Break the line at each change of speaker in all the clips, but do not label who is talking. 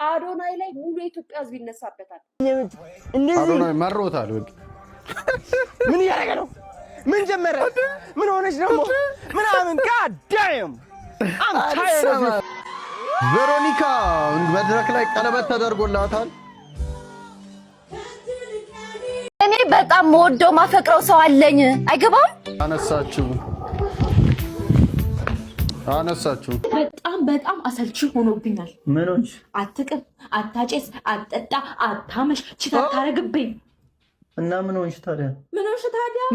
አዶናይ ላይ ሙሉ የኢትዮጵያ ህዝብ ይነሳበታል።
አዶናይ መሮታል።
ምን ያረጋ ነው? ምን ጀመረ? ምን ሆነሽ ደግሞ? ምናምን ጋዳም
ቬሮኒካ መድረክ ላይ ቀለበት ተደርጎላታል።
እኔ በጣም ወደው ማፈቅረው ሰው አለኝ። አይገባም?
አነሳችሁ
በጣም አሰልቺ ሆኖብኛል።
ምኖች
አትቅም፣ አታጨስ፣ አትጠጣ፣ አታመሽ፣ ቺታ ታረግብኝ
እና ምንሆንሽ ታዲያ?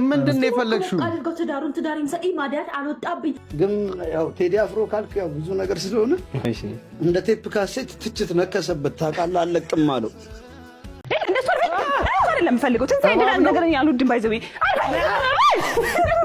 ምንድነው የፈለግሽው?
አድርገው ትዳሩን ሰኢ ማዲያት አልወጣብኝ።
ግን ያው ቴዲ አፍሮ ካልክ ያው ብዙ ነገር ስለሆነ እንደ ቴፕ ካሴት ትችት ነከሰበት። ታውቃለህ፣ አለቅም አለው።
እንደሱ አይደለም ፈልገው ትንሳኤ እንደዛ ነገር ያሉድን ባይዘው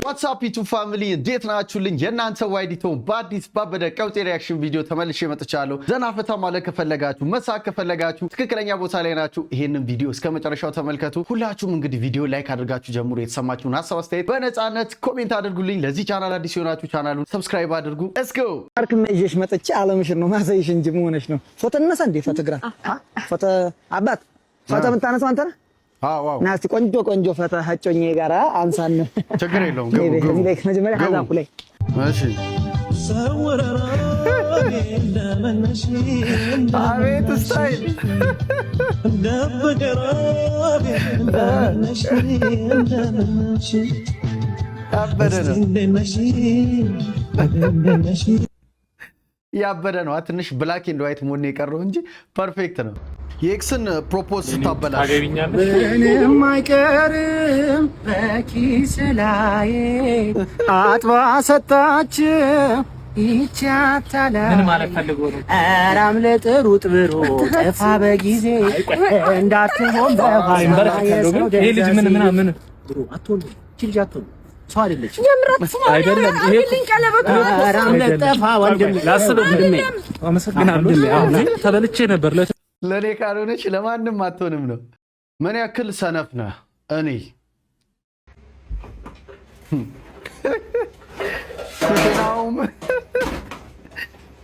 ዋትስአፕ ዩቲዩብ ፋሚሊ እንዴት ናችሁልኝ? የእናንተ ዋይዲቶ በአዲስ ባበደ ቀውጤ ሪያክሽን ቪዲዮ ተመልሼ መጥቻለሁ። ዘና ፈታ ማለት ከፈለጋችሁ መሳቅ ከፈለጋችሁ ትክክለኛ ቦታ ላይ ናችሁ። ይሄንን ቪዲዮ እስከ መጨረሻው ተመልከቱ። ሁላችሁም እንግዲህ ቪዲዮ ላይክ አድርጋችሁ ጀምሩ። የተሰማችሁን ሀሳብ አስተያየት በነፃነት ኮሜንት አድርጉልኝ። ለዚህ ቻናል አዲስ የሆናችሁ ቻናሉን ሰብስክራይብ አድርጉ። let's go
አርክ መይሽ መጥቼ አለምሽን ነው ማሳይሽ እንጂ ምን ሆነሽ ነው? ፎቶ እነሳ እንዴ? ፎቶግራፍ ፎቶ አባት ፎቶ የምታነሳው አንተ ነህ?
ዋው
ናስቲ ቆንጆ ፈታ ሀጮኜ ጋራ አንሳን
ችግር የለውም። ገቡ
መጀመሪያ ሀዛፉ ላይ
እሺ አቤት ስታይል ያበደ ነው። ትንሽ ብላክ ኤንድ ዋይት ሞድ ነው የቀረው እንጂ ፐርፌክት ነው። የኤክስን ፕሮፖዝ ስታበላሽ
ምንም አይቀርም በኪስ ላይ አጥባ ሰጣችሁ ይቻታላ ምን ማለት ፈልጎ ነው? አራም ለጥሩ ጥብሮ ጠፋ በጊዜ እንዳትሆን በባይበር ይሄ ልጅ ምን ብሩ አትወል ልጅ አትወል ሰው አይደለች አይደለም። ይሄ ቀለበቱ አራም ለጠፋ ወንድም ላስብ ወንድሜ አመሰግናለሁ። ተበልቼ ነበር
ለኔ ካልሆነች ለማንም አትሆንም ነው። ምን ያክል ሰነፍ ነህ? እኔ ኩሽናውም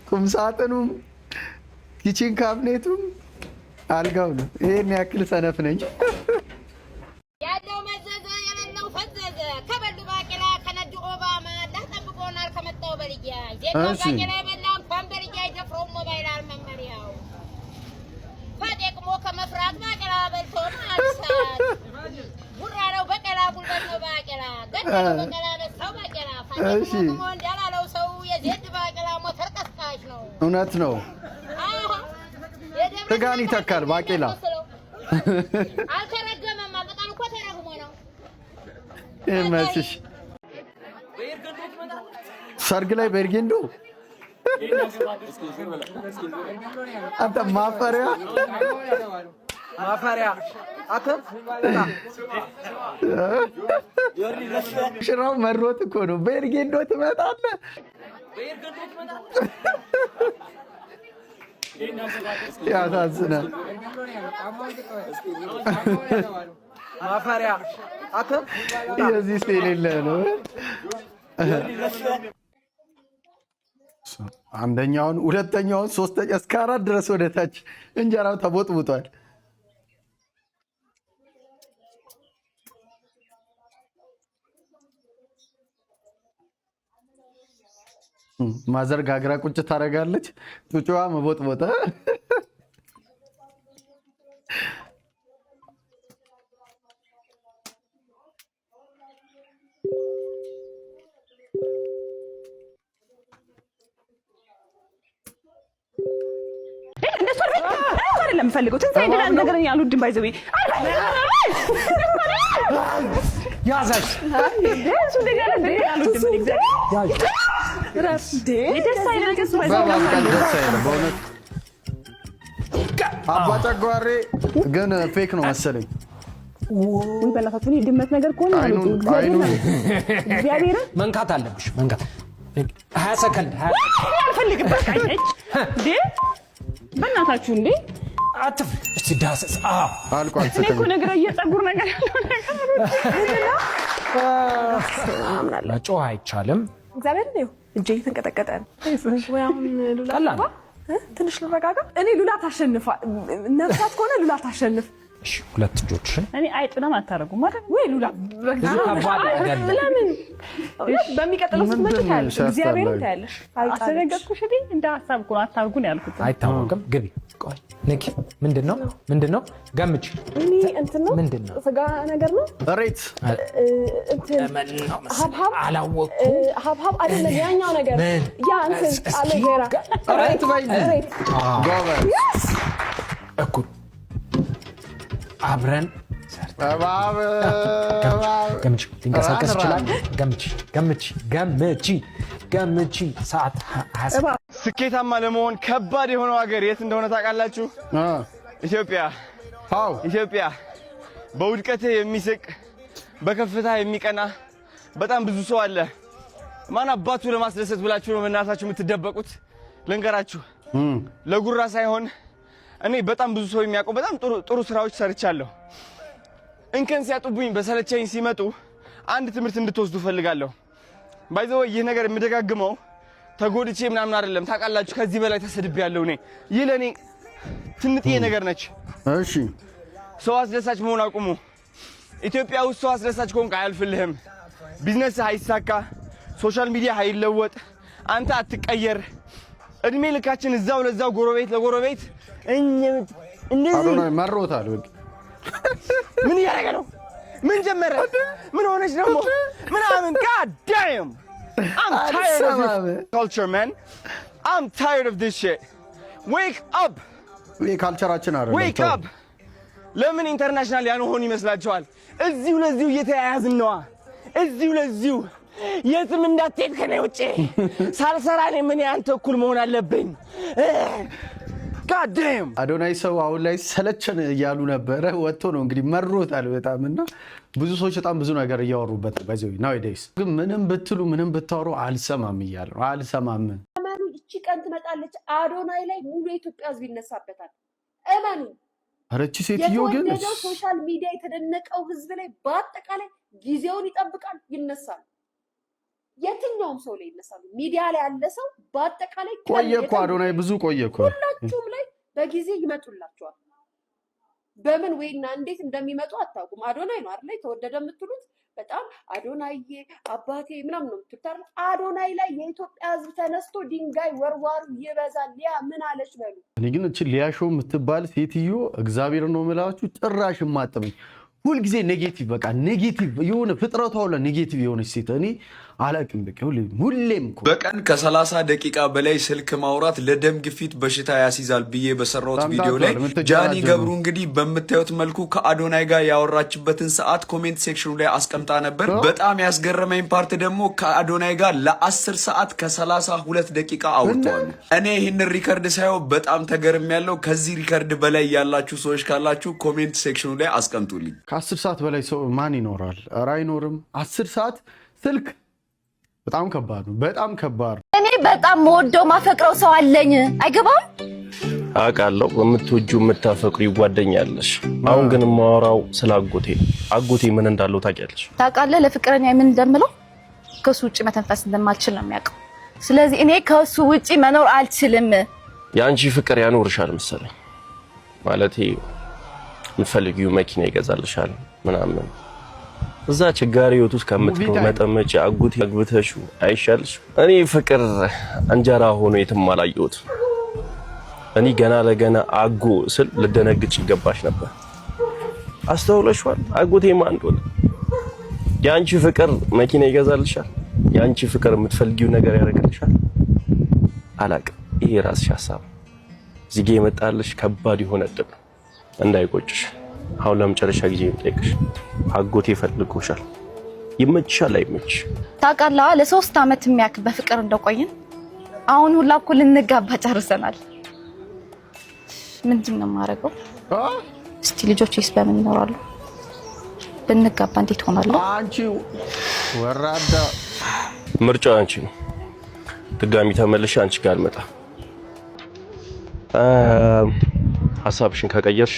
ቁምሳጥኑም ኪችን ካቢኔቱም አልጋው ነው። ይሄን ያክል ሰነፍ ነኝ።
ያለው መዘዘ የሌለው ፈዘዘ ከበሉ ባቄላ ከነዱ ኦባማ ዳተብቆናል ከመጣው በልያ ዜጋ ባቄላ በላን ፋምበልያ ይደፍሮ ሞባይል አልመመሪያው ፈደቅሞ ከመፍራት ባቄላ በልቶ ማልሳት ጉራ ነው በቀላ ጉልበት ነው ባቄላ ገደለው በቀላ በሰው ባቄላ ፈደቅሞ እንዳላለው ሰው የዜድ ባቄላ ሞተር ቀስቃሽ ነው።
እውነት ነው። ተጋኒ ተካል ባቄላ
አልተረገመም። በጣም እኮ ተረግሞ ነው።
እመስሽ ሰርግ ላይ በርጌንዶ አንተ ማፈሪያ አተ ሽራው መሮት እኮ ነው። በርጌንዶ ትመጣለህ። ያሳዝናል። ማፈሪያ አተ የዚህ የሌለ ነው። አንደኛውን፣ ሁለተኛውን፣ ሶስተኛ እስከ 4 ድረስ ወደ ታች እንጀራው ተቦጥቡጧል። ማዘር ጋግራ ቁጭ ታደርጋለች። ጡጫዋ መቦጥቦጣ
አይደለም ፈልገው ትንሳኤ እንደዛ ነገር ያሉድን ባይዘው
ያዛሽ
እሱ ነገር ያሉድን በእግዚአብሔር ራስ ደስ አይለኝም።
በእውነት አባ ጨጓሬ ግን ፌክ ነው መሰለኝ።
ወይ በላፋቱ ነው ድመት ነገር ኮን ነው። እግዚአብሔር
መንካት አለብሽ መንካት 20 ሰከንድ
አልፈልግም። በቃ እንዴ በእናታችሁ እንዴ
አትፍሪ። እስቲ ዳሰስ
አልቋል።
እኮ ነገር እየጸጉር ነገር ያለው ነገር
አምናለሁ። ጮህ አይቻልም።
እግዚአብሔር ነው እጄ ተንቀጠቀጠ። ወይ አሁን ሉላ ትንሽ ልረጋጋ እኔ ሉላ ታሸንፋ ነፍሳት ከሆነ ሉላ ታሸንፍ
እሺ ሁለት እጆችሽን
እኔ አይጥና አታረጉም ማለት ወይ ሉላ ለምን በሚቀጥለው ስትመጪ ታያለሽ እግዚአብሔር ታያለሽ አስተነገጥኩሽ እንዴ እንደ ሐሳብ እኮ አታርጉ ነው ያልኩት
አይታወቅም ግቢ ቆይ ንኪ ምንድነው ገምጪ
እኔ እንትን ነው
ምንድነው
ስጋ ነገር ነው
ሬት
እንትን ሀብሀብ
አላወቅኩም
ሀብሀብ አይደለም ያኛው ነገር ያ እንትን አለጌራ
ሬት ባይ ጎበዝ
እኮ አብረን
እባብ
ገምጪ ትንቀሳቀስ ይችላል ገምጪ ሰዓት
ስኬታማ ለመሆን ከባድ የሆነው ሀገር የት እንደሆነ ታውቃላችሁ? ኢትዮጵያ። በውድቀትህ የሚስቅ በከፍታ የሚቀና በጣም ብዙ ሰው አለ። ማን አባቱ ለማስደሰት ብላችሁ ነው በእናታችሁ የምትደበቁት? ልንገራችሁ፣ ለጉራ ሳይሆን እኔ በጣም ብዙ ሰው የሚያውቁ በጣም ጥሩ ስራዎች ሰርቻለሁ። እንከን ሲያጡብኝ በሰለቸኝ ሲመጡ አንድ ትምህርት እንድትወስዱ ፈልጋለሁ። ባይዘው ይህ ነገር የምደጋግመው ተጎድቼ ምናምን አይደለም። ታውቃላችሁ ከዚህ በላይ ተሰድቤያለሁ እኔ። ይህ ለኔ ትንጥዬ ነገር ነች።
እሺ
ሰው አስደሳች መሆን አቁሙ። ኢትዮጵያ ውስጥ ሰው አስደሳች ከሆንክ አያልፍልህም። ቢዝነስ አይሳካ፣ ሶሻል ሚዲያ አይለወጥ፣ አንተ አትቀየር። እድሜ ልካችን እዛው ለዛው ጎረቤት ለጎረቤት እንደዚህ
አዶናይ መሮታል።
ምን ያረጋ ነው? ምን ጀመረ? ምን ሆነች ደግሞ? ምናምን God damn I'm tired of this culture man. I'm tired of this shit. Wake up.
ይሄ ካልቸራችን አይደለም።
Wake up. ለምን ኢንተርናሽናል ያልሆን ይመስላችኋል? እዚሁ ለዚሁ እየተያያዝን ነዋ። እዚሁ ለዚሁ የትም እንዳትሄድ ከኔ ውጪ ሳልሰራ እኔ ምን ያንተ እኩል መሆን አለብኝ? God damn.
አዶናይ ሰው አሁን ላይ ሰለቸን እያሉ ነበረ። ወጥቶ ነው እንግዲህ መሮታል በጣምና ብዙ ሰዎች በጣም ብዙ ነገር እያወሩበት በዚህ nowadays ግን ምንም ብትሉ ምንም ብታወሩ አልሰማም እያለ ነው። አልሰማም።
እመኑ እቺ ቀን ትመጣለች። አዶናይ ላይ ሙሉ የኢትዮጵያ ሕዝብ ይነሳበታል። እመኑ።
አረቺ ሴትዮ ግን
ሶሻል ሚዲያ የተደነቀው ሕዝብ ላይ በአጠቃላይ ጊዜውን ይጠብቃል፣ ይነሳል። የትኛውም ሰው ላይ ይነሳሉ። ሚዲያ ላይ ያለ ሰው በአጠቃላይ
ቆየ እኮ አዶናይ ብዙ ቆየ እኮ።
ሁላችሁም ላይ በጊዜ ይመጡላችኋል። በምን ወይና እንዴት እንደሚመጡ አታውቁም። አዶናይ ነው አይደል ተወደደ የምትሉት? በጣም አዶናይ አባቴ ምናምን ነው የምትሉት። አዶናይ ላይ የኢትዮጵያ ሕዝብ ተነስቶ ድንጋይ ወርዋሩ ይበዛል። ሊያ ምን አለች በሉ።
እኔ ግን እቺ ሊያሾ የምትባል ሴትዮ እግዚአብሔር ነው የምላችሁ ጭራሽ ማጥመኝ ሁሉ ጊዜ ኔጌቲቭ በቃ ኔጌቲቭ የሆነ ፍጥረቷ ሁላ ኔጌቲቭ የሆነች ሴት እኔ አላቅም። በቃ ሁሌም
በቀን ከ30 ደቂቃ በላይ ስልክ ማውራት ለደም ግፊት በሽታ ያስይዛል ብዬ በሰራሁት ቪዲዮ ላይ ጃኒ ገብሩ እንግዲህ በምታዩት መልኩ ከአዶናይ ጋር ያወራችበትን ሰዓት ኮሜንት ሴክሽኑ ላይ አስቀምጣ ነበር። በጣም ያስገረመኝ ፓርት ደግሞ ከአዶናይ ጋር ለ10 ሰዓት ከ32 ደቂቃ አውርተዋል። እኔ ይህንን ሪከርድ ሳየው በጣም ተገርሜያለሁ። ከዚህ ሪከርድ በላይ ያላችሁ ሰዎች ካላችሁ ኮሜንት ሴክሽኑ ላይ አስቀምጡልኝ።
ከ10 ሰዓት በላይ ሰው ማን ይኖራል? ኧረ አይኖርም። 10 ሰዓት ስልክ በጣም ከባድ ነው። በጣም ከባድ።
እኔ በጣም ወደው ማፈቅረው ሰው አለኝ። አይገባም?
አውቃለሁ። የምትወጂው የምታፈቅሪው ጓደኛለሽ። አሁን ግን የማወራው ስለ አጎቴ ነው። አጎቴ ምን እንዳለው ታውቂያለሽ?
ታውቃለህ? ለፍቅረኛ ምን እንደምለው ከሱ ውጪ መተንፈስ እንደማልችል ነው የሚያውቀው። ስለዚህ እኔ ከሱ ውጪ መኖር አልችልም።
የአንቺ ፍቅር ያኖርሻል መሰለኝ። ማለቴ የምትፈልጊው መኪና ይገዛልሻል ምናምን። እዛ ችጋሪ ህይወት ውስጥ ከምትመጠመጪ አጎቴ አግብተሽው አይሻልሽ? እኔ ፍቅር እንጀራ ሆኖ የትም አላየሁት። እኔ ገና ለገና አጎ ስል ልደነግጭ ይገባሽ ነበር። አስተውለሽዋል? አጎቴ ማን እንደሆነ። የአንቺ ፍቅር መኪና ይገዛልሻል። የአንቺ ፍቅር የምትፈልጊው ነገር ያደርግልሻል። አላቅም። ይሄ ራስሽ ሐሳብ። እዚህ ጋር የመጣልሽ ከባድ የሆነ ዕድል እንዳይቆጭሽ። አሁን ለመጨረሻ ጊዜ የምጠይቅሽ አጎቴ ፈልጎሻል። ይመችሻል አይመችሽ?
ታውቃለህ? ለ3 ዓመት የሚያክል በፍቅር እንደቆየን አሁን ሁላ እኮ ልንጋባ ጨርሰናል። ምንድን ነው የማደርገው? እስቲ ልጆችስ በምን ይኖራሉ? ብንጋባ እንዴት ሆናለሁ?
አንቺ ወራዳ።
ምርጫው አንቺ ነው። ድጋሚ ተመልሼ አንቺ ጋር አልመጣ። ሐሳብሽን ከቀየርሽ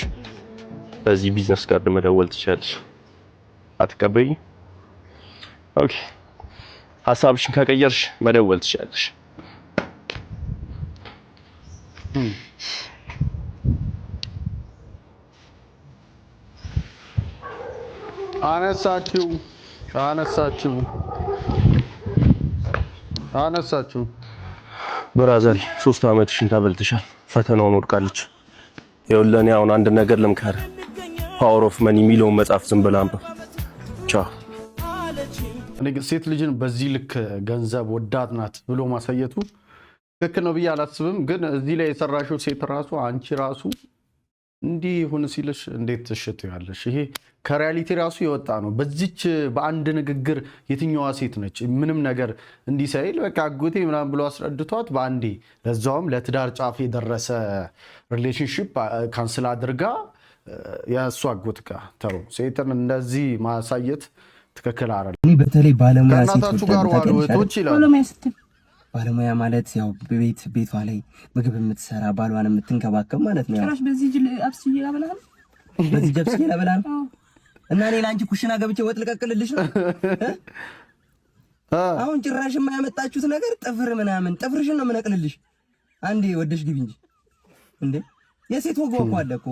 በዚህ ቢዝነስ ጋር መደወል ትችላለሽ። አትቀበይ? ኦኬ። ሐሳብሽን ከቀየርሽ መደወል ትችላለሽ።
አነሳችሁ
ብራዘር 3 ዓመትሽን ተበልተሻል። ፈተናውን ወድቃለች። ይኸውልህ አሁን አንድ ነገር ልምከር። ፓወር ኦፍ መኒ የሚለውን መጽሐፍ ዝም ብለህ አንብብ። ቻው።
እኔ ሴት ልጅን በዚህ ልክ ገንዘብ ወዳድ ናት ብሎ ማሳየቱ ትክክል ነው ብዬ አላስብም። ግን እዚህ ላይ የሰራሽው ሴት ራሱ አንቺ ራሱ እንዲህ ይሁን ሲልሽ እንዴት ትሽትያለሽ? ይሄ ከሪያሊቲ ራሱ የወጣ ነው። በዚች በአንድ ንግግር የትኛዋ ሴት ነች ምንም ነገር እንዲህ ሳይል በቃ አጎቴ ምናምን ብሎ አስረድቷት በአንዴ ለዛውም ለትዳር ጫፍ የደረሰ ሪሌሽንሺፕ ካንስል አድርጋ የእሱ አጎት ጋር ተው። ሴትን እንደዚህ ማሳየት ትክክል አይደለም።
እኔ በተለይ ባለሙያ
ከእናታችሁ ጋር ዋሉ እህቶች ይላሉ።
ባለሙያ ማለት ያው ቤቷ ላይ ምግብ የምትሰራ ባሏን የምትንከባከብ ማለት ነው።
ጭራሽ በዚህ ጅል አብስዬ ያበላል፣
በዚህ ጀብስዬ ያበላል። እና እኔ ለአንቺ ኩሽና ገብቼ ወጥ ልቀቅልልሽ ነው? አሁን ጭራሽ የማያመጣችሁት ነገር ጥፍር ምናምን፣ ጥፍርሽን ነው የምነቅልልሽ። አንዴ ወደሽ ግቢ እንጂ እንዴ! የሴት ወግ እኮ አለ እኮ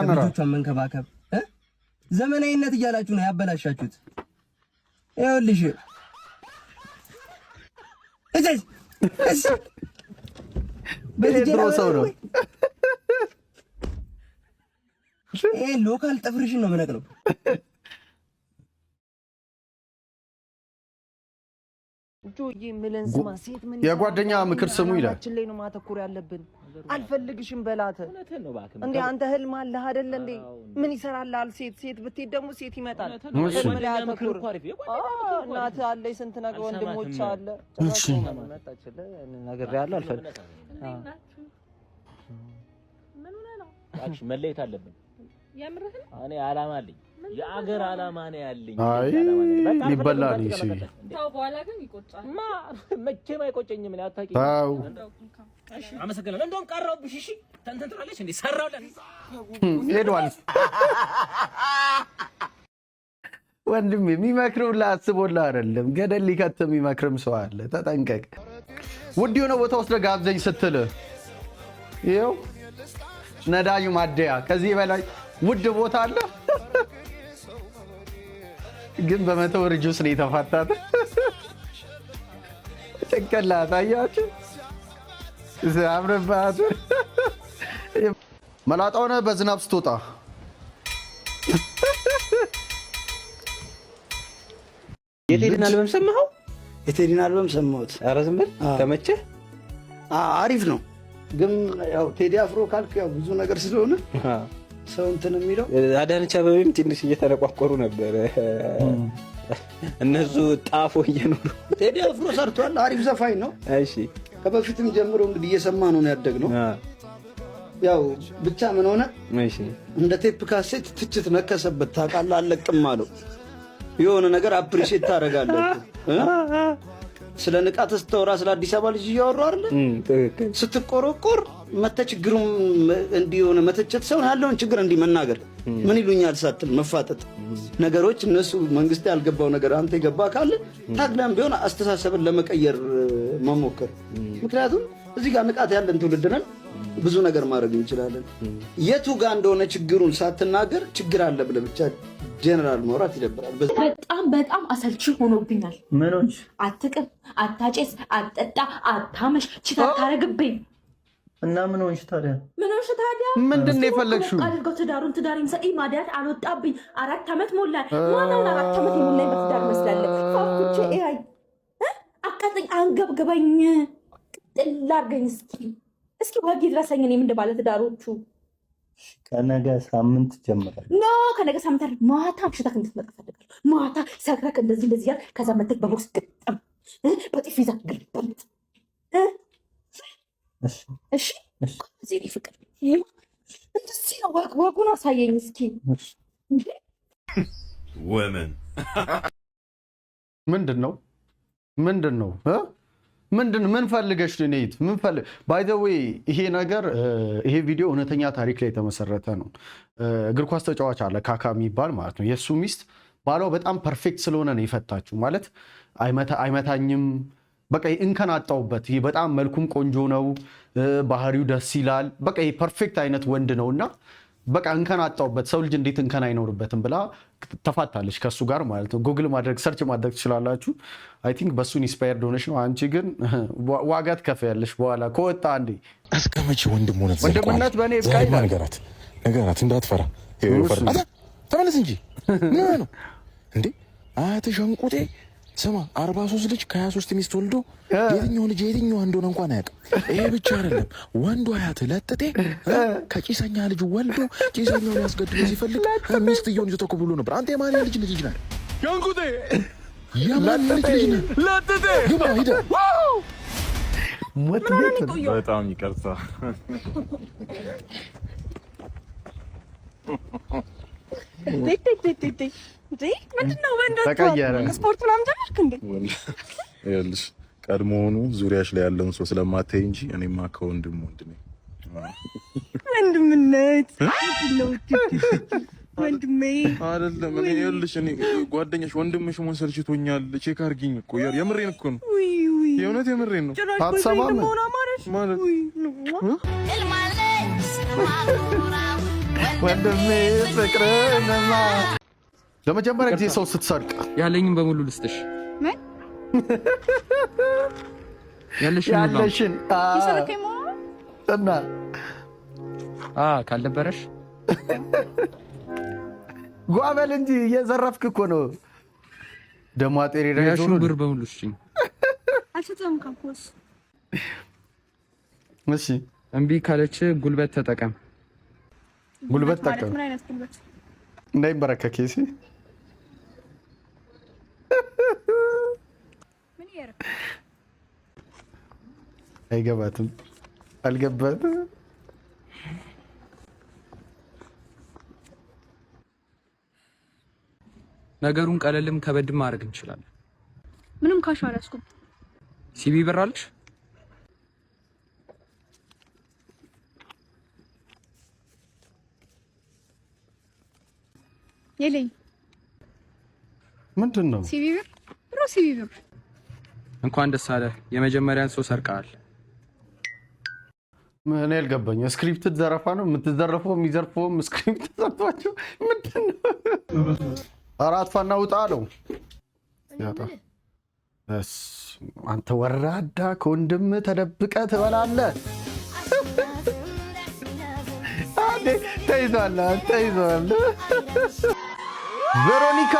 ልጆቿን መንከባከብ። ዘመናዊነት እያላችሁ ነው ያበላሻችሁት። ይኸውልሽ
ሰው ነው
ይሄ ሎካል ጥፍርሽን ነው የምነቅለው።
የጓደኛ ምክር ስሙ ይላል።
ላይ ነው ማተኮር ያለብን። አልፈልግሽም በላት እንዴ አንተ ህልም አለህ አይደል እንዴ? ምን ይሰራልሃል? ሴት ብትሄድ ደግሞ ሴት ይመጣል። ህልም ላይ አተኮር። እናት አለኝ ስንት ነገር ወንድሞች አለ መጣችልህ ነገር ያለው አልፈልግ
አክሽ መለየት አለብን። እኔ አላማ አለኝ፣ የአገር አላማ ነው ያለኝ።
አይ ይበላል እሺ።
ታው በኋላ ግን ይቆጫል።
መቼም አይቆጨኝም። እኔ አታውቂኝ።
ታው
እሺ፣ አመሰግናለሁ። እንደውም ቀረሁብሽ። እሺ ተንተን ትላለች እንዴ? ሰራውላት
ሄዷል። ወንድም የሚመክረው ላስቦላ አይደለም፣ ገደል ሊከት የሚመክርም ሰው አለ። ተጠንቀቅ። ውድ የሆነ ቦታ ወስደህ ጋብዘኝ ስትል ይኸው ነዳጁ ማደያ ከዚህ በላይ ውድ ቦታ አለ። ግን በ100 ብር ጁስ ነው የተፋታት። ጭንቅላት አያችሁ ሲያምርባት። መላጣውን በዝናብ ስትወጣ
የቴዲን አልበም ሰማኸው?
የቴዲን አልበም ሰማሁት።
ኧረ ዝም በል። ተመቸህ?
አሪፍ ነው። ግን ያው ቴዲ አፍሮ ካልክ ያው ብዙ ነገር ስለሆነ ሰው እንትን የሚለው
አዳነች አበቤም ትንሽ እየተነቋቆሩ ነበር። እነሱ ጣፎ እየኖሩ
ቴዲ አፍሮ ሰርቷል። አሪፍ ዘፋኝ ነው።
እሺ
ከበፊትም ጀምሮ እንግዲህ እየሰማ ነው ያደግነው። ያው ብቻ ምን ሆነ እንደ ቴፕ ካሴት ትችት ነከሰበት። ታውቃለህ፣ አለቅም አለው። የሆነ ነገር አፕሪሼት ታደርጋለህ። ስለ ንቃት ስተወራ ስለ አዲስ አበባ ልጅ እያወሩ አይደል? ስትቆረቆር ችግሩም እንዲሆነ መተቸት ሰው ያለውን ችግር እንዲህ መናገር ምን ይሉኛል ሳትል መፋጠጥ ነገሮች እነሱ መንግስት ያልገባው ነገር አንተ የገባ ካለ ታግላም ቢሆን አስተሳሰብን ለመቀየር መሞከር። ምክንያቱም እዚህ ጋር ንቃት ያለን ትውልድ ነን። ብዙ ነገር ማድረግ እንችላለን። የቱ ጋር እንደሆነ ችግሩን ሳትናገር ችግር አለ ብለህ ብቻ ጀነራል ማውራት ይደብራል።
በጣም አሰልቺ ሆኖብኛል።
ምኖች
አትቅም፣ አታጨስ፣ አትጠጣ፣ አታመሽ፣ ችታ ታረግብኝ
እና ምን ሆንሽ ታዲያ?
ምን ሆንሽ ታዲያ?
ምንድን ነው የፈለግሽው?
አድርገው ትዳሩን ሰኢ ማዲያት አልወጣብኝ። 4 ዓመት ሞላል። ማናውን 4 ዓመት የሞላኝ በትዳር መስላለሁ። ፋኩቼ አይ አቃጥኝ፣ አንገብገበኝ፣ ቅጥል አድርገኝ። እስኪ ዋጊ ድረሰኝ። እኔም እንደ ባለ ትዳሮቹ
ከነገ ሳምንት ጀምራል።
ኖ ከነገ ሳምንት ማታ አምሽተህ እንድትመጣ ፈልጋለሁ። ማታ ሰክረክ እንደዚህ ያል ከዛ መተክ በቦክስ ግጥም በጥፊ ይዛ ግልበልጥ። እሺ እዚህ ፍቅር እንደዚህ ነው። ወጉን አሳየኝ እስኪ።
ወመን ምንድን ነው ምን ፈልገሽ ነው? ነይት ምን ፈልግ ባይ ዘ ዌይ ይሄ ነገር ይሄ ቪዲዮ እውነተኛ ታሪክ ላይ የተመሰረተ ነው። እግር ኳስ ተጫዋች አለ ካካ የሚባል ማለት ነው። የእሱ ሚስት ባሏ በጣም ፐርፌክት ስለሆነ ነው የፈታችው። ማለት አይመታኝም፣ በቃ እንከን አጣውበት። ይሄ በጣም መልኩም ቆንጆ ነው፣ ባህሪው ደስ ይላል። በቃ ይሄ ፐርፌክት አይነት ወንድ ነውና በቃ እንከን አጣውበት። ሰው ልጅ እንዴት እንከን አይኖርበትም ብላ ተፋታለች ከሱ ጋር ማለት ነው። ጉግል ማድረግ ሰርች ማድረግ ትችላላችሁ። አይ ቲንክ በሱ ኢንስፓየርድ ሆነች ነው። አንቺ ግን ዋጋ ትከፍያለሽ በኋላ ከወጣ አንዴ።
እስከመቼ ወንድምነት
በእኔ ስቃይ
ነገራት እንዳትፈራ ተመለስ እንጂ ምን ነው እንዴ አያትሽ እንቁጤ ስማ 43 ልጅ ከ23 ሚስት ወልዶ የትኛው ልጅ የትኛው እንደሆነ እንኳን አያውቅም። ይሄ ብቻ አይደለም ወንዱ አያት ለጥጤ ከጭሰኛ ልጅ ወልዶ ጭሰኛው ሊያስገድለው ሲፈልግ ሚስትየውን ይዞ ተኮብሎ ነበር። አንተ የማን ልጅ ነህ? የእንቁጤ የማን ልጅ ነህ? ለጥጤ ግባ ሂድ።
በጣም ይቅርታ
ምንድነው ስፖርት ምናምን ጀመርክ እንዴ?
ይኸውልሽ ቀድሞውኑ ዙሪያሽ ላይ ያለውን ሰው ስለማታይ እንጂ እኔማ ከወንድም ወንድ ነኝ።
ወንድምነት ወንድሜ
አይደለም። እኔ ይኸውልሽ እኔ ጓደኛሽ ወንድምሽ መሆን ሰልችቶኛል። ቼክ አድርጊኝ እኮ የምሬን እኮ ነው። የእውነት የምሬን ነው።
አትሰማም
ማለት
ወንድሜ ፍቅርንማ ለመጀመሪያ ጊዜ ሰው ስትሰርቅ
ያለኝን በሙሉ ልስጥሽ።
ምን
ያለሽን እና
ካልነበረሽ
ጓበል እንጂ እየዘረፍክ እኮ ነው። ደሞ አጤሪ
ያሹን ብር በሙሉ እሺ
አልሰጠም ካምፖስ
እሺ
እምቢ ካለች ጉልበት ተጠቀም።
ጉልበት ተጠቀም።
ምን አይነት ጉልበት?
እንዳይበረከክ እሺ።
ምን ይያረክ?
አይገባትም። አልገባትም።
ነገሩን ቀለልም ከበድም ማድረግ እንችላለን።
ምንም ካሽ አላስኩም።
ሲቢ ብር አለሽ?
የለኝ።
ምንድን ነው?
ሲቢ ብር ሲቢ ብር።
እንኳን ደስ አለ። የመጀመሪያን ሰው ሰርቀሃል።
ምን ያልገባኝ ስክሪፕት ዘረፋ ነው የምትዘረፈው? የሚዘርፈውም ስክሪፕት ተሰርቷቸው ምንድን ነው? አራት ፋና ውጣ አለው። አንተ ወራዳ ከወንድም ተደብቀ ትበላለህ። ተይዟል። ቬሮኒካ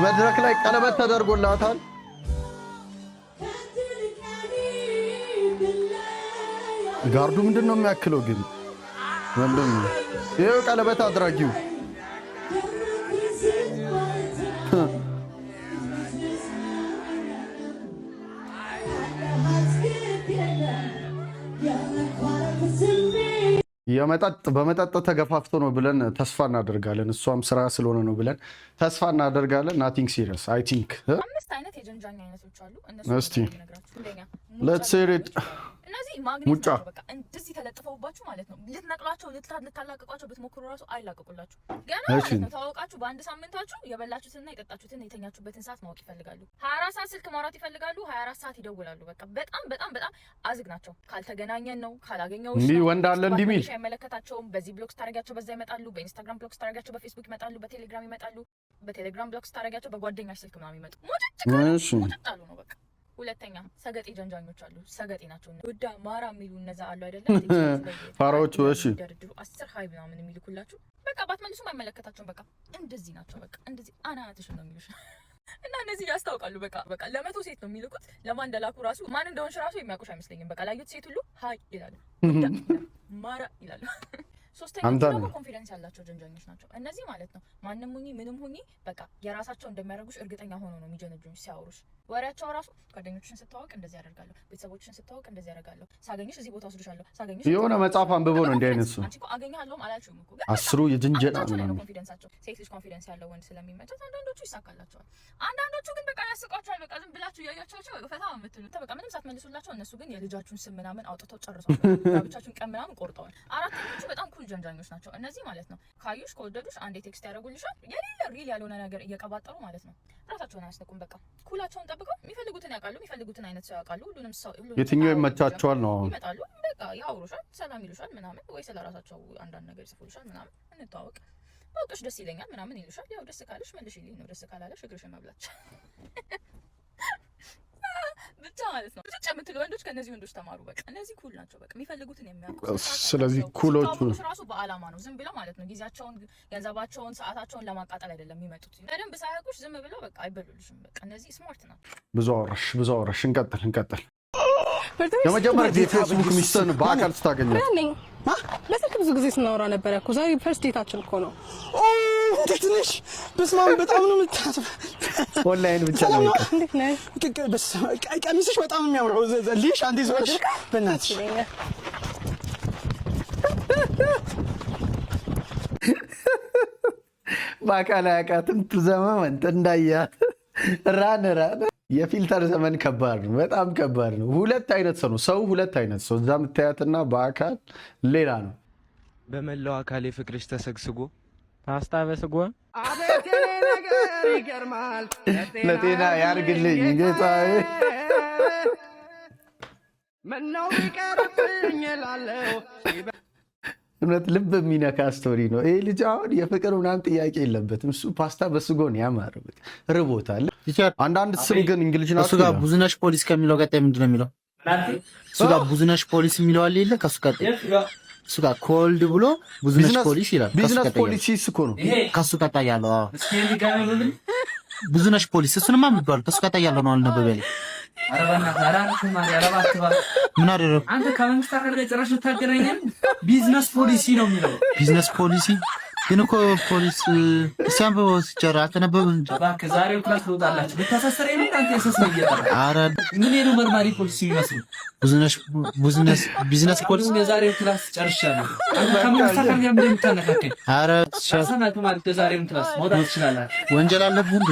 መድረክ ላይ ቀለበት ተደርጎላታል። ጋርዱ ምንድን ነው የሚያክለው ግን? ወንድም ይኸው ቀለበት አድራጊው በመጠጥ ተገፋፍቶ ነው ብለን ተስፋ እናደርጋለን። እሷም ስራ ስለሆነ ነው ብለን ተስፋ እናደርጋለን። ናቲንግ ሲሪየስ አይ ቲንክ።
አምስት አይነት የጀንጃኛ አይነቶች አሉ።
እስቲ ሌትስ ሂር ኢት።
እነዚህ ማግኔት ናቸው። በቃ እንደዚህ ተለጥፈውባችሁ ማለት ነው። ልትነቅሏቸው ልታላቀቋቸው ብትሞክሩ ራሱ አይላቀቁላችሁ። ገና ማለት ነው ተዋውቃችሁ በአንድ ሳምንታችሁ የበላችሁትና የጠጣችሁትን የተኛችሁበትን ሰዓት ማወቅ ይፈልጋሉ። 24 ሰዓት ስልክ ማውራት ይፈልጋሉ። 24 ሰዓት ይደውላሉ። በቃ በጣም አዝግ ናቸው። ካልተገናኘን ነው ካላገኘው
እንዲህ ወንድ አለ እንዲህ ሚል
አይመለከታቸውም። በዚህ ብሎክ ስታረጋቸው በዛ ይመጣሉ። በኢንስታግራም ብሎክ ስታረጋቸው በፌስቡክ ይመጣሉ። በቴሌግራም ይመጣሉ። በቴሌግራም ብሎክ ስታረጋቸው በጓደኛሽ ስልክ ምናምን ይመጡ። ሙጭጭ አሉ ነው በቃ። ሁለተኛ ሰገጤ ጀንጃኞች አሉ። ሰገጤ ናቸው። ውዳ ማራ የሚሉ እነዛ አሉ አይደለም?
ፋራዎቹ እሺ፣
ደርድሩ 10 ሀይ ምናምን የሚልኩላችሁ በቃ ባትመልሱም አይመለከታቸውም። በቃ እንደዚህ ናቸው። በቃ እንደዚህ አናትሽን ነው የሚሉሽ እና እነዚህ ያስታውቃሉ። በቃ ለመቶ ሴት ነው የሚልኩት። ለማን እንደላኩ ራሱ ማን እንደሆንሽ ራሱ የሚያውቁሽ አይመስለኝም። በቃ ላዩት ሴት ሁሉ ሀይ ይላሉ፣ ማራ ይላሉ። ሶስተኛ ደግሞ ኮንፊደንስ ያላቸው ጀንጃኞች ናቸው። እነዚህ ማለት ነው ማንም ሁኚ ምንም ሁኚ በቃ የራሳቸው እንደሚያደርጉሽ እርግጠኛ ሆኖ ነው የሚጀነጁሽ ሲያወሩሽ። ወሬያቸው ራሱ ጓደኞችን ስተዋወቅ እንደዚህ ያደርጋለሁ፣ ቤተሰቦችን ስተዋወቅ እንደዚህ ያደርጋለሁ፣ ሳገኝሽ እዚህ ቦታ ወስድሻለሁ፣ ሳገኝሽ
የሆነ መጽሐፍ አንብበው ነው እንዲህ አይነት ሰው
አንቺ እኮ አገኛለሁም አላልሽውም እኮ
አስሩ የጅንጀና ምናምን
ኮንፊደንሳቸው። ሴት ልጅ ኮንፊደንስ ያለው ወንድ ስለሚመቸው አንዳንዶቹ ይሳካላቸዋል፣ አንዳንዶቹ ግን በቃ ያስቋቸዋል። በቃ ዝም ብላችሁ እያያችኋቸው ፈታ የምትሉት በቃ ምንም ሳትመልሱላቸው እነሱ ግን የልጃችሁን ስም ምናምን አውጥተው ጨርሰዋል። ጋብቻችሁን ቀን ምናምን ቆርጠዋል። አራተኞቹ በጣም ኩል ጀንጃኞች ናቸው እነዚህ ማለት ነው። ካዩሽ ከወደዱሽ አንዴ ቴክስት ያደርጉልሻል። የሌለ ሪል ያልሆነ ነገር እየቀባጠሩ ማለት ነው። ራሳቸውን አያስነቁም። በቃ ኩላቸውን ጠብቀው የሚፈልጉትን ያውቃሉ። የሚፈልጉትን አይነት ሰው ያውቃሉ። ሁሉንም ሰው
የትኛው ይመቻቸዋል ነው
ይመጣሉ። በቃ ያወሩሻል፣ ሰላም ይሉሻል ምናምን፣ ወይ ስለራሳቸው አንዳንድ ነገር ይጽፉልሻል ምናምን፣ እንተዋወቅ በቃሽ ደስ ይለኛል ምናምን ይሉሻል። ያው ደስ ካለሽ መልሽልኝ ነው፣ ደስ ካላለሽ እግርሽን መብላች ብቻ ማለት ነው። ብቻ የምትሉ ወንዶች ከነዚህ ወንዶች ተማሩ። በቃ እነዚህ ኩል ናቸው። በቃ የሚፈልጉትን የሚያውቁ።
ስለዚህ ኩሎቹ
ራሱ በአላማ ነው፣ ዝም ብለው ማለት ነው። ጊዜያቸውን፣ ገንዘባቸውን፣ ሰዓታቸውን ለማቃጠል አይደለም የሚመጡት። በደንብ ሳያውቁሽ ዝም ብለው በቃ አይበሉልሽም። በቃ እነዚህ ስማርት ናቸው።
ብዙ አወራሽ። እንቀጥል። የመጀመሪያ ጊዜ ፌስቡክ ሚስትን በአካል ስታገኛት?
በስልክ ብዙ ጊዜ ስናወራ ነበረ እኮ። ዛሬ ፈርስት ዴታችን እኮ ነው።
እንዴት ነሽ? በስመ አብ በጣም ነው የምታስበው።
ኦንላይን ብቻ ነው።
እንዴት ነህ? ቀሚስሽ በጣም የሚያምረው ልሽ አንዴ ዘወች በእናትሽ
በአካል አያውቃትም። ዘመን እንዳያት ራን የፊልተር ዘመን ከባድ ነው፣ በጣም ከባድ ነው። ሁለት አይነት ሰው ሁለት አይነት ሰው እዛ የምታያትና በአካል ሌላ ነው።
በመላው አካል የፍቅርሽ ተሰግስጎ ፓስታ በስጎ
አቤት ነገር ይገርማል።
ለጤና ያርግልኝ ጌታዬ።
ምነው ቢቀርብኝ እላለሁ።
እውነት ልብ የሚነካ ስቶሪ ነው። ይሄ ልጅ አሁን የፍቅር ምናምን ጥያቄ የለበትም። እሱ ፓስታ በስጎ ነው ያማረበት፣ ርቦታል። አንዳንድ ስም ግን እንግሊዝ ናቸው።
እሱ ጋር ብዙነሽ ፖሊስ ከሚለው ቀጣይ ምንድን ነው የሚለው? እሱ ጋር ብዙነሽ ፖሊስ የሚለው አለ የለ? ከሱ ቀጣይ እሱ ጋር ኮልድ ብሎ ብዙነሽ ፖሊስ ይላል።
ቢዝነስ ፖሊሲ እኮ ነው
ከሱ ቀጣይ ያለው። ብዙነሽ ፖሊስ እሱንማ የሚባለው ከሱ ቀጣይ ያለው ነው አልነበበለ። ምን አደረኩ?
አንተ ከመንግስት አካል ጋር ጭራሽ ልታገናኘን? ቢዝነስ ፖሊሲ ነው የሚለው።
ቢዝነስ ፖሊሲ ግን እኮ ፖሊስ ሲያንበው ሲጨራ አልተነበበም እንጂ
እባክህ ዛሬው ክላስ ልወጣላችሁ ልታሳሰረኝ ነው። አንተ የሰሰነ እየጠራ
ኧረ
ምን ነው መርማሪ ፖሊሲ የሚመስሉ
ቢዝነስ ፖሊስ
የዛሬው ክላስ ጨርሻለሁ። አንተ ከመንግስት አካል ጋር ምን የምታነካከኝ?
ኧረ
ሰማቱ ማለት የዛሬው ክላስ መውጣት ትችላለህ።
ወንጀል አለብህ እንዴ?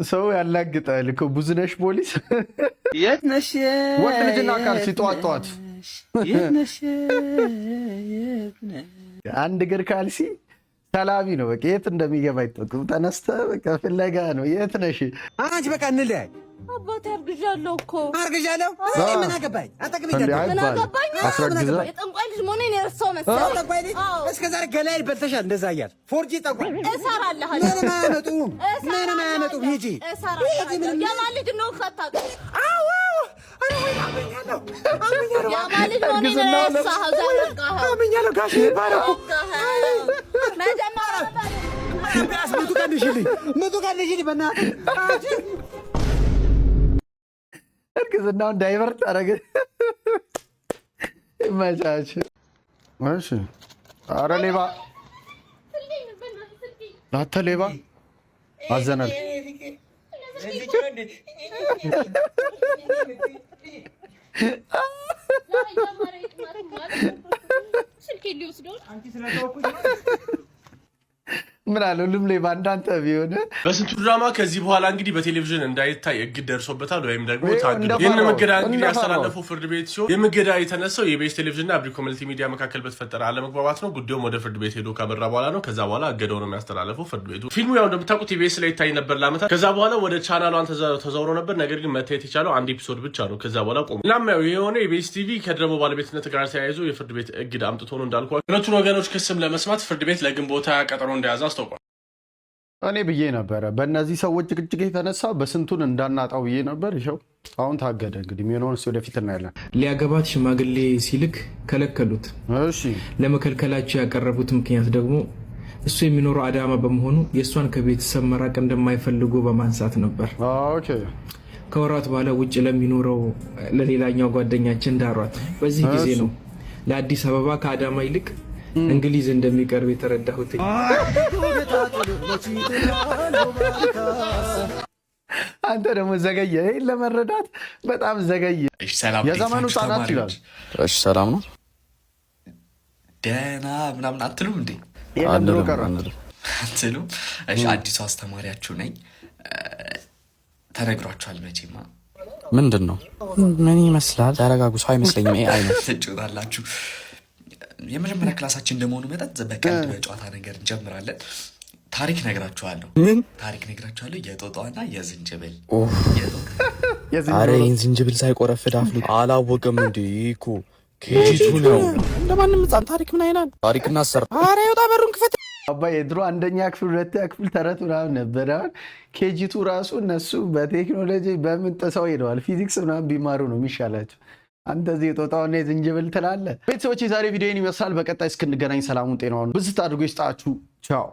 ሰው ያላግጣል እኮ ብዙነሽ ፖሊስ።
የት ነሽ?
ወንድ ልጅና አካል ሲጧጧት
የት ነሽ?
አንድ እግር ካልሲ ሰላቢ ነው። በቃ የት እንደሚገባ አይጠቅም። ተነስተህ በቃ ፍለጋ ነው። የት ነሽ
አንቺ? በቃ እንለያይ።
አባቴ አርግዣለሁ እኮ
አርግዣለሁ። ምን አገባኝ? አጠቅም
ምን አገባኝ? የጠንቋይ ልጅ መሆኔን የረሳው መሰለኝ።
ጠንቋይ ልጅ እስከ ዛሬ ገላይል በልተሻል። እንደዛ እያል ፎርጂ ጠንቋይ
እሰራለሁ።
ምንም አያመጡም። ሂጂ
የማን ልጅ ነው ካታውቅ?
አዎ አመኛለሁ ጋሽ ይባረኩ። ምቱ ቀንሽልኝ በእናትህ።
እርግዝናውን ዳይቨርት አደረገ። ይመቻች። እሺ ኧረ ሌባ ላተ ሌባ አዘናል። ምን አለ ሁሉም ላይ ባንዳንተ ቢሆን
በስንቱ ድራማ ከዚህ በኋላ እንግዲህ በቴሌቪዥን እንዳይታይ እግድ ደርሶበታል ወይም ደግሞ ታግዷል። ይህን እገዳ እንግዲህ ያስተላለፈው ፍርድ ቤት ሲሆን የእገዳ የተነሳው የቤስ ቴሌቪዥንና አብሪ ኮሚኒቲ ሚዲያ መካከል በተፈጠረ አለመግባባት ነው። ጉዳዩም ወደ ፍርድ ቤት ሄዶ ካመራ በኋላ ነው ከዛ በኋላ እገዳው ነው የሚያስተላለፈው ፍርድ ቤቱ። ፊልሙ ያው እንደምታውቁት የቤስ ላይ ይታይ ነበር ለዓመታት። ከዛ በኋላ ወደ ቻናሏን ተዘውሮ ነበር። ነገር ግን መታየት የቻለው አንድ ኤፒሶድ ብቻ ነው። ከዛ በኋላ ቆሙ። እናም ያው የሆነ የቤስ ቲቪ ከድረሞ ባለቤትነት ጋር ተያይዞ የፍርድ ቤት እግድ አምጥቶ ነው እንዳልኳቸው ሁለቱን ወገኖች ክስም ለመስማት ፍርድ ቤት ለግንቦት ቀጠሮ እንደያዘ አስታውቋል።
እኔ ብዬ ነበረ በእነዚህ ሰዎች ጭቅጭቅ የተነሳ በስንቱን እንዳናጣው ብዬ ነበር። ይኸው አሁን ታገደ። እንግዲህ የሚሆነውን ወደፊት እናያለን።
ሊያገባት ሽማግሌ ሲልክ ከለከሉት።
እሺ
ለመከልከላቸው ያቀረቡት ምክንያት ደግሞ እሱ የሚኖረው አዳማ በመሆኑ የእሷን ከቤተሰብ መራቅ እንደማይፈልጉ በማንሳት ነበር።
ኦኬ
ከወራት በኋላ ውጭ ለሚኖረው ለሌላኛው ጓደኛችን ዳሯት። በዚህ ጊዜ ነው ለአዲስ አበባ ከአዳማ ይልቅ እንግሊዝ እንደሚቀርብ የተረዳሁት።
አንተ ደግሞ ዘገየ። ይሄን ለመረዳት በጣም ዘገየ። የዘመኑ ህጻናት ይላል።
እሺ ሰላም ነው ደህና ምናምን አትሉም እንዴ?
የምንድነው ቀረ
አትሉም? እሺ አዲሱ አስተማሪያችሁ ነኝ። ተነግሯችኋል መቼማ።
ምንድን ነው? ምን ይመስላል? ተረጋጉ። ሰው አይመስለኝም። ይሄ አይነት
ትጭውታላችሁ
የመጀመሪያ ክላሳችን እንደመሆኑ መጠን በቀልድ በጨዋታ ነገር እንጀምራለን። ታሪክ ነግራችኋለሁ።
ምን
ታሪክ ነግራችኋለሁ? የጦጣና የዝንጅብል።
አረ ይህን ዝንጅብል ሳይቆረፍድ አፍሉ አላወቀም እንዴ እኮ ኬጂቱ ነው። እንደማንም ህፃን ታሪክ ምን አይናል ታሪክ እናሰራ። አረ ይወጣ በሩን ክፈት።
አባዬ ድሮ አንደኛ ክፍል ሁለተኛ ክፍል ተረት ምናምን ነበር። አሁን ኬጂቱ ራሱ እነሱ በቴክኖሎጂ በምን ጥሰው ሄደዋል። ፊዚክስ ምናምን ቢማሩ ነው የሚሻላቸው። አንተ እዚህ የጦጣውና የዝንጅብል ትላለህ። ቤተሰቦች የዛሬ ቪዲዮን ይመስላል። በቀጣይ እስክንገናኝ ሰላሙን ጤናውን ብዝት አድርጎ ይስጣችሁ። ቻው